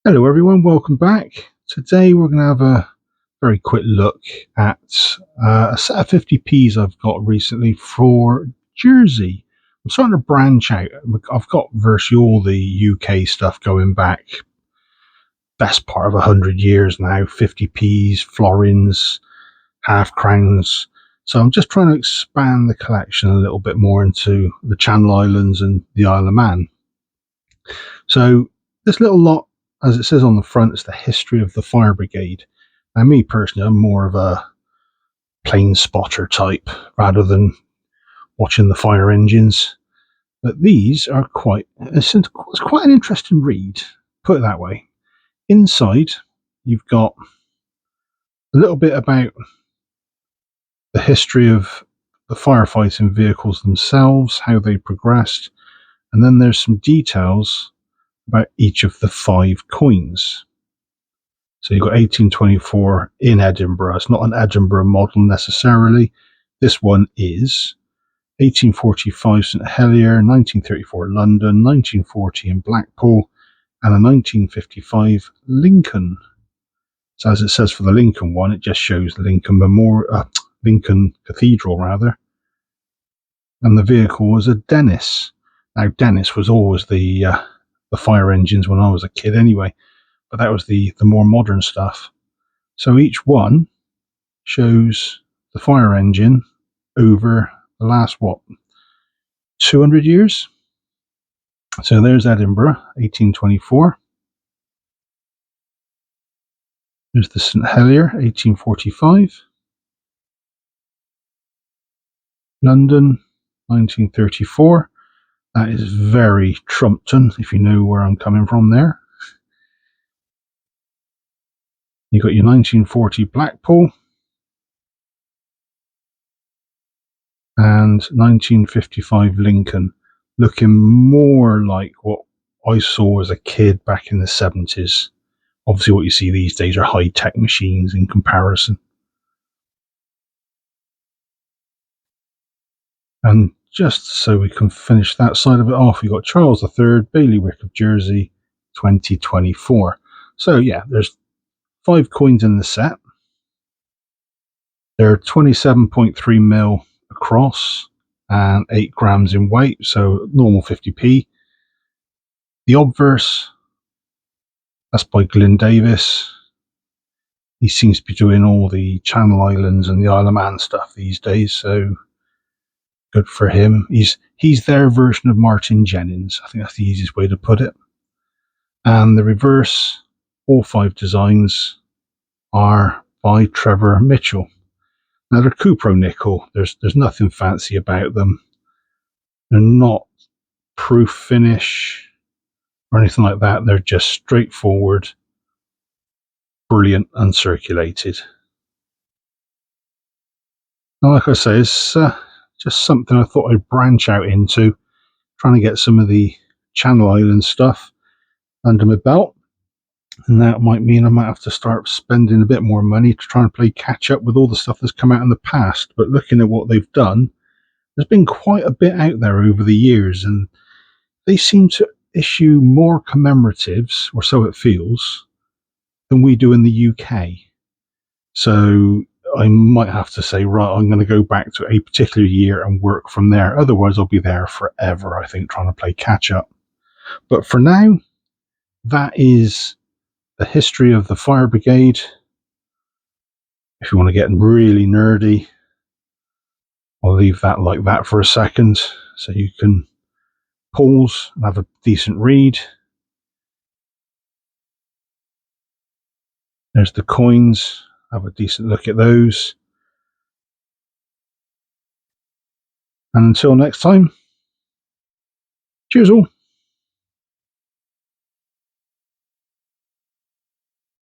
Hello everyone, welcome back. Today we're going to have a very quick look at a set of 50p's I've got recently for Jersey. I'm starting to branch out. I've got virtually all the UK stuff going back best part of 100 years now. 50p's, florins, half crowns. So I'm just trying to expand the collection a little bit more into the Channel Islands and the Isle of Man. So this little lot, as it says on the front, is the history of the Fire Brigade. Now, me personally, I'm more of a plane spotter type rather than watching the fire engines. But these are it's quite an interesting read, put it that way. Inside, you've got a little bit about the history of the firefighting vehicles themselves, how they progressed, and then there's some details about each of the 5 coins. So you've got 1824 in Edinburgh. It's not an Edinburgh model necessarily. This one is 1845 St Helier, 1934 London, 1940 in Blackpool, and a 1955 Lincoln. So as it says for the Lincoln one, it just shows Lincoln Lincoln Cathedral rather. And the vehicle was a Dennis. Now Dennis was always the fire engines when I was a kid anyway, but that was the more modern stuff. So each one shows the fire engine over the last, 200 years? So there's Edinburgh, 1824. There's the St Helier, 1845. London, 1934. That is very Trumpton, if you know where I'm coming from there. You've got your 1940 Blackpool and 1955 Lincoln, looking more like what I saw as a kid back in the 70s. Obviously, what you see these days are high-tech machines in comparison. And just so we can finish that side of it off, we've got Charles III, Bailiwick of Jersey, 2024. So yeah, there's 5 coins in the set. They're 27.3 mil across and 8 grams in weight, so normal 50p. The obverse, that's by Glyn Davis. He seems to be doing all the Channel Islands and the Isle of Man stuff these days, so good for him. He's their version of Martin Jennings. I think that's the easiest way to put it. And the reverse, all 5 designs are by Trevor Mitchell. Now they're Cupro nickel. There's nothing fancy about them. They're not proof finish or anything like that. They're just straightforward, brilliant, uncirculated. Now, like I say, it's just something I thought I'd branch out into, trying to get some of the Channel Island stuff under my belt. And that might mean I might have to start spending a bit more money to try and play catch up with all the stuff that's come out in the past. But looking at what they've done, there's been quite a bit out there over the years, and they seem to issue more commemoratives, or so it feels, than we do in the UK. So I might have to say, right, I'm going to go back to a particular year and work from there. Otherwise, I'll be there forever, I think, trying to play catch up. But for now, that is the history of the Fire Brigade. If you want to get really nerdy, I'll leave that like that for a second so you can pause and have a decent read. There's the coins. Have a decent look at those. And until next time, cheers all.